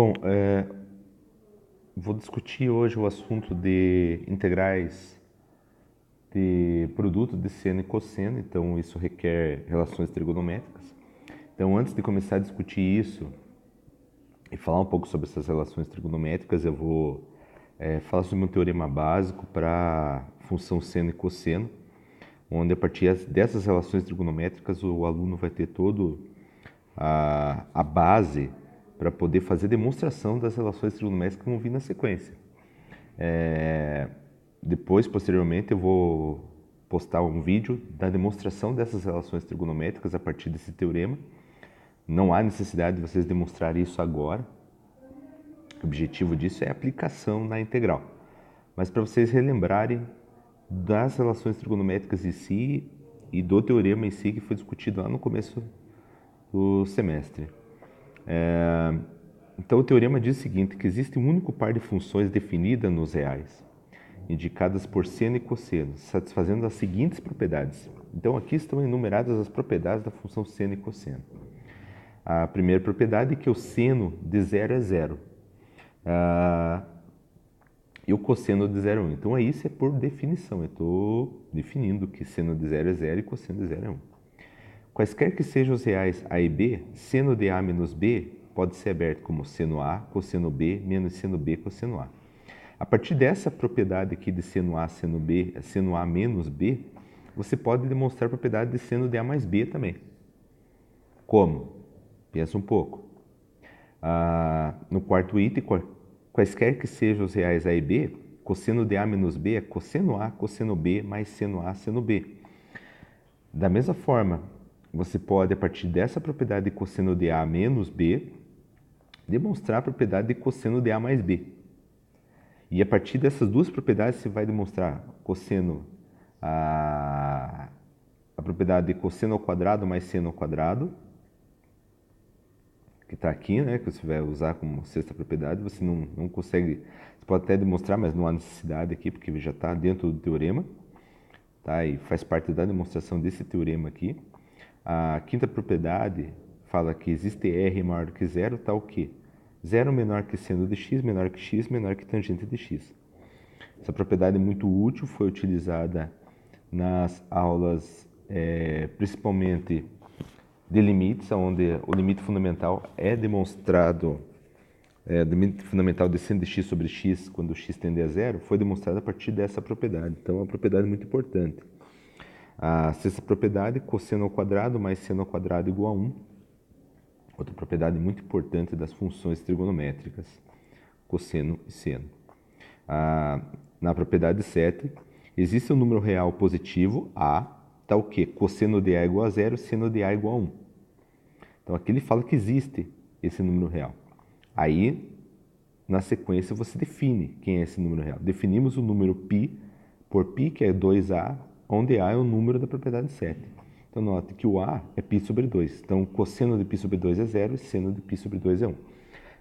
Bom, vou discutir hoje o assunto de integrais de produto de seno e cosseno, então isso requer relações trigonométricas. Então, antes de começar a discutir isso e falar um pouco sobre essas relações trigonométricas, eu vou falar sobre um teorema básico para função seno e cosseno, onde a partir dessas relações trigonométricas o aluno vai ter todo a base para poder fazer demonstração das relações trigonométricas que vão vir na sequência. Depois, posteriormente, eu vou postar um vídeo da demonstração dessas relações trigonométricas a partir desse teorema. Não há necessidade de vocês demonstrarem isso agora. O objetivo disso é a aplicação na integral. Mas para vocês relembrarem das relações trigonométricas em si e do teorema em si que foi discutido lá no começo do semestre. Então, o teorema diz o seguinte, que existe um único par de funções definida nos reais, indicadas por seno e cosseno, satisfazendo as seguintes propriedades. Então, aqui estão enumeradas as propriedades da função seno e cosseno. A primeira propriedade é que o seno de zero é zero. E o cosseno de zero é 1. Então, isso é por definição. Eu estou definindo que seno de zero é zero e cosseno de zero é 1. Quaisquer que sejam os reais A e B, seno de A menos B pode ser aberto como seno A, cosseno B, menos seno B, cosseno A. A partir dessa propriedade aqui de seno A, seno B, seno A menos B, você pode demonstrar a propriedade de seno de A mais B também. Como? Pensa um pouco. No quarto item, quaisquer que sejam os reais A e B, cosseno de A menos B é cosseno A, cosseno B, mais seno A, seno B. Da mesma forma, você pode, a partir dessa propriedade de cosseno de A menos B, demonstrar a propriedade de cosseno de A mais B. E a partir dessas duas propriedades, você vai demonstrar a propriedade de cosseno ao quadrado mais seno ao quadrado, que está aqui, né, que você vai usar como sexta propriedade. Você não consegue, você pode até demonstrar, mas não há necessidade aqui, porque já está dentro do teorema, tá? E faz parte da demonstração desse teorema aqui. A quinta propriedade fala que existe R maior do que zero, tal que zero menor que seno de x, menor que x, menor que tangente de x. Essa propriedade é muito útil, foi utilizada nas aulas, principalmente de limites, onde o limite fundamental é demonstrado, o limite fundamental de seno de x sobre x, quando x tende a zero, foi demonstrado a partir dessa propriedade. Então, é uma propriedade muito importante. A sexta propriedade, cosseno ao quadrado mais seno ao quadrado igual a 1. Outra propriedade muito importante das funções trigonométricas, cosseno e seno. Na propriedade 7, existe um número real positivo, A, tal que cosseno de A igual a 0, seno de A igual a 1. Então, aqui ele fala que existe esse número real. Aí, na sequência, você define quem é esse número real. Definimos o número π por π, que é 2A, onde A é o número da propriedade 7. Então, note que o A é π sobre 2. Então, cosseno de π sobre 2 é 0 e seno de π sobre 2 é 1.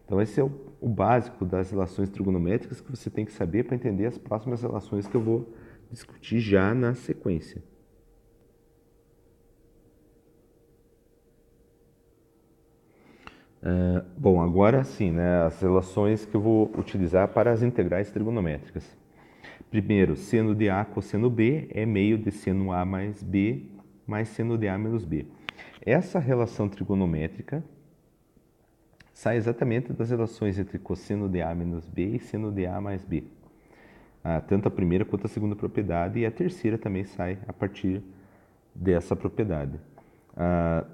Então, esse é o básico das relações trigonométricas que você tem que saber para entender as próximas relações que eu vou discutir já na sequência. Bom, agora sim, né, as relações que eu vou utilizar para as integrais trigonométricas. Primeiro, seno de A cosseno B é meio de seno A mais B mais seno de A menos B. Essa relação trigonométrica sai exatamente das relações entre cosseno de A menos B e seno de A mais B. Tanto a primeira quanto a segunda propriedade, e a terceira também sai a partir dessa propriedade.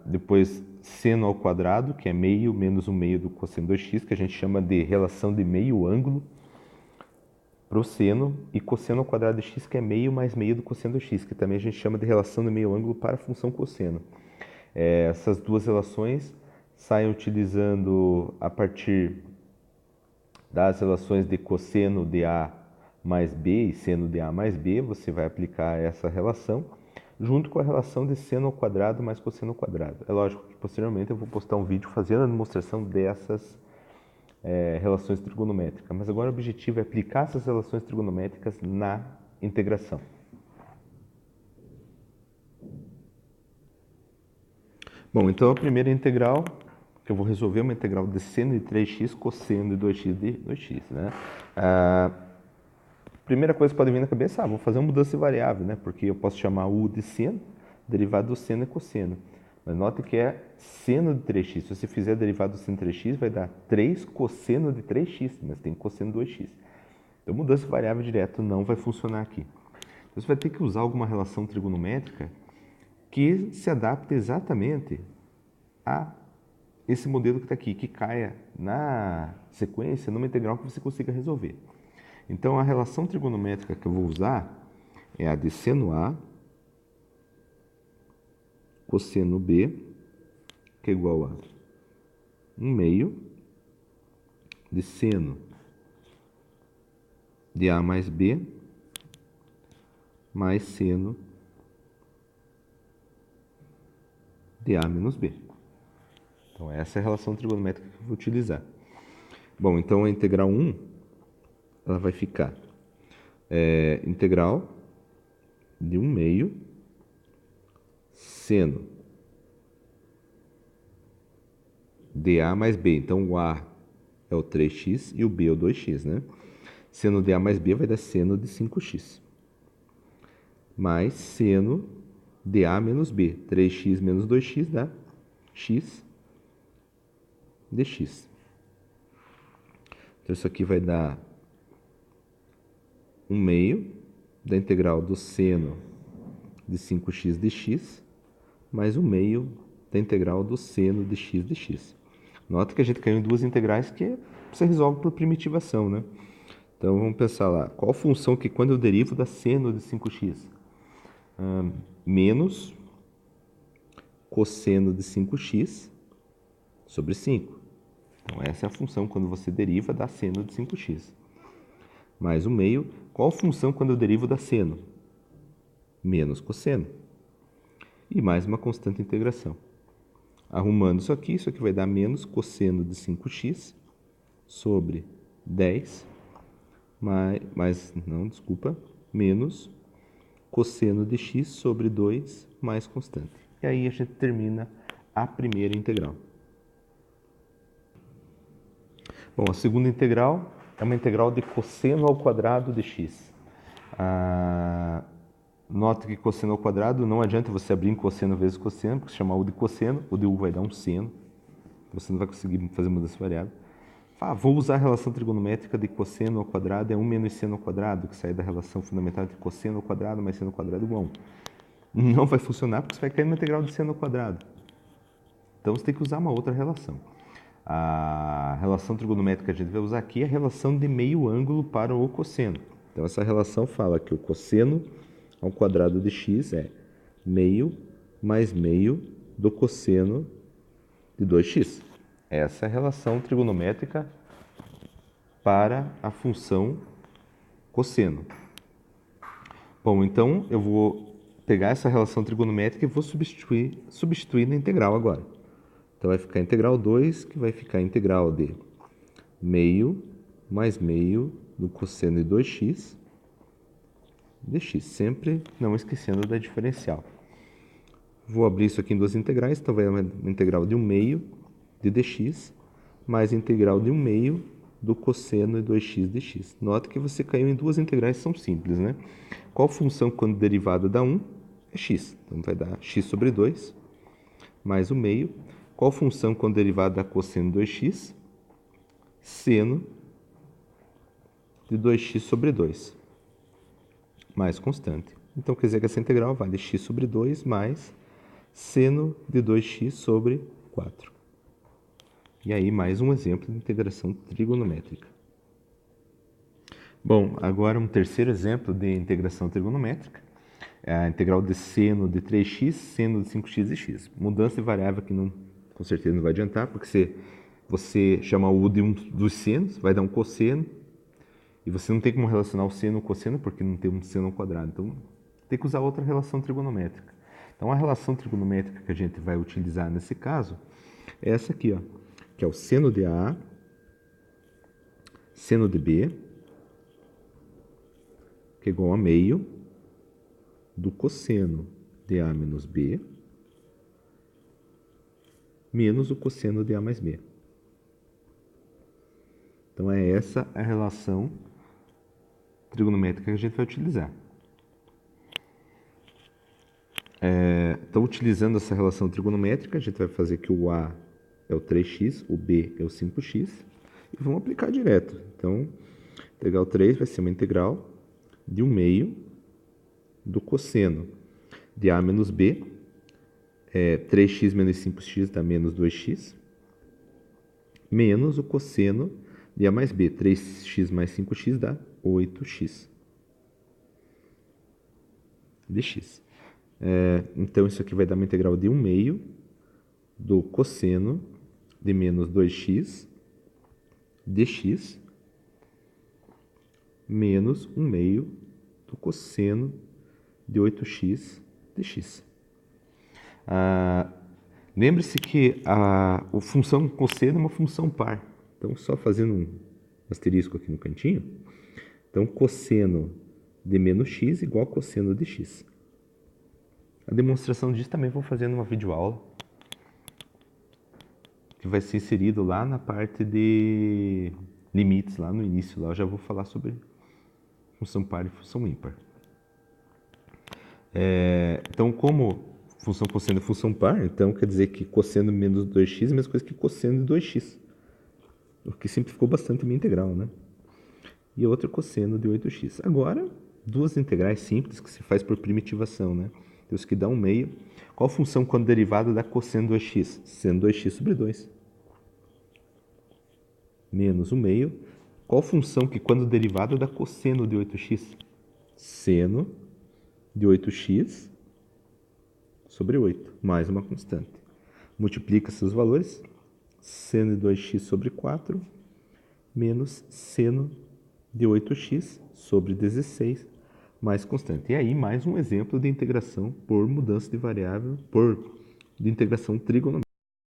Depois, seno ao quadrado, que é meio menos 1 meio do cosseno 2x, que a gente chama de relação de meio ângulo para o seno, e cosseno ao quadrado de x, que é meio mais meio do cosseno 2x, que também a gente chama de relação de meio ângulo para a função cosseno. Essas duas relações saem utilizando a partir das relações de cosseno de A mais B e seno de A mais B, você vai aplicar essa relação, junto com a relação de seno ao quadrado mais cosseno ao quadrado. É lógico que posteriormente eu vou postar um vídeo fazendo a demonstração dessas relações trigonométricas, mas agora o objetivo é aplicar essas relações trigonométricas na integração. Bom, então a primeira integral que eu vou resolver uma integral de seno de 3x cosseno de 2x de 2x, né? A primeira coisa que pode vir na cabeça, vou fazer uma mudança de variável, né? Porque eu posso chamar u de seno, derivado do seno é cosseno. Mas note que é seno de 3x. Se você fizer a derivada do seno de 3x, vai dar 3 cosseno de 3x, mas tem cosseno de 2x. Então, mudança de variável direto não vai funcionar aqui. Então, você vai ter que usar alguma relação trigonométrica que se adapte exatamente a esse modelo que está aqui, que caia na sequência numa integral que você consiga resolver. Então, a relação trigonométrica que eu vou usar é a de seno A cosseno B, que é igual a 1 meio de seno de A mais B mais seno de A menos B. Então, essa é a relação trigonométrica que eu vou utilizar. Bom, então a integral 1, ela vai ficar integral de 1 meio seno de A mais B. Então, o A é o 3x e o B é o 2x, né? Seno de A mais B vai dar seno de 5x. Mais seno de A menos B. 3x menos 2x dá x dx. Então, isso aqui vai dar 1 meio da integral do seno de 5x dx mais 1 meio da integral do seno de x dx. Nota que a gente caiu em duas integrais que você resolve por primitivação, né? Então, vamos pensar lá. Qual função que quando eu derivo da seno de 5x? Menos cosseno de 5x sobre 5. Então, essa é a função quando você deriva da seno de 5x. Mais 1 meio. Qual função quando eu derivo da seno? Menos cosseno. E mais uma constante integração. Arrumando isso aqui vai dar menos cosseno de 5x sobre 10, menos cosseno de x sobre 2 mais constante. E aí a gente termina a primeira integral. Bom, a segunda integral é uma integral de cosseno ao quadrado de x. Nota que cosseno ao quadrado não adianta você abrir em cosseno vezes cosseno, porque se chamar u de cosseno, o de u vai dar um seno. Você não vai conseguir fazer mudança variável. Vou usar a relação trigonométrica de cosseno ao quadrado, é 1 menos seno ao quadrado, que sai da relação fundamental de cosseno ao quadrado mais seno ao quadrado igual a 1. Não vai funcionar porque você vai cair na integral de seno ao quadrado. Então, você tem que usar uma outra relação. A relação trigonométrica que a gente vai usar aqui é a relação de meio ângulo para o cosseno. Então, essa relação fala que o cosseno ao quadrado de x é meio mais meio do cosseno de 2x. Essa é a relação trigonométrica para a função cosseno. Bom, então eu vou pegar essa relação trigonométrica e vou substituir na integral agora. Então vai ficar integral 2, que vai ficar integral de meio mais meio do cosseno de 2x dx, sempre não esquecendo da diferencial. Vou abrir isso aqui em duas integrais, então vai uma integral de 1 meio de dx mais integral de 1 meio do cosseno de 2x dx. Nota que você caiu em duas integrais que são simples, né? Qual função quando derivada dá 1? É x. Então vai dar x sobre 2 mais 1 meio. Qual função quando derivada dá cosseno de 2x? Seno de 2x sobre 2 mais constante. Então, quer dizer que essa integral vale x sobre 2 mais seno de 2x sobre 4. E aí, mais um exemplo de integração trigonométrica. Bom, agora um terceiro exemplo de integração trigonométrica. É a integral de seno de 3x, seno de 5x e x. Mudança de variável que não, com certeza não vai adiantar, porque se você chamar o u de um dos senos, vai dar um cosseno, e você não tem como relacionar o seno com o cosseno, porque não tem um seno ao quadrado. Então, tem que usar outra relação trigonométrica. Então, a relação trigonométrica que a gente vai utilizar nesse caso é essa aqui, ó, que é o seno de A, seno de B, que é igual a meio do cosseno de A menos B, menos o cosseno de A mais B. Então, é essa a relação trigonométrica que a gente vai utilizar. Então, utilizando essa relação trigonométrica, a gente vai fazer que o A é o 3x, o B é o 5x, e vamos aplicar direto. Então, integral 3 vai ser uma integral de 1 meio do cosseno de A menos B, 3x menos 5x dá menos 2x, menos o cosseno de A mais B, 3x mais 5x dá 8x dx. Então, isso aqui vai dar uma integral de 1 meio do cosseno de menos 2x dx menos 1 meio do cosseno de 8x dx. Lembre-se que a função cosseno é uma função par. Então, só fazendo um asterisco aqui no cantinho. Então, cosseno de menos x igual a cosseno de x. A demonstração disso também vou fazer numa videoaula, que vai ser inserido lá na parte de limites, lá no início. Lá eu já vou falar sobre função par e função ímpar. Então, como função cosseno é função par, então quer dizer que cosseno menos 2x é a mesma coisa que cosseno de 2x. O que simplificou bastante a minha integral, né? E outra cosseno de 8x. Agora, duas integrais simples que se faz por primitivação, né? Então, isso que dá 1 meio. Qual função quando derivada dá cosseno de 2x? Seno 2x sobre 2. Menos 1 meio. Qual função que quando derivada dá cosseno de 8x? Seno de 8x sobre 8, mais uma constante. Multiplica seus valores. Seno de 2x sobre 4, menos seno de 8x sobre 16, mais constante. E aí, mais um exemplo de integração por mudança de variável, de integração trigonométrica.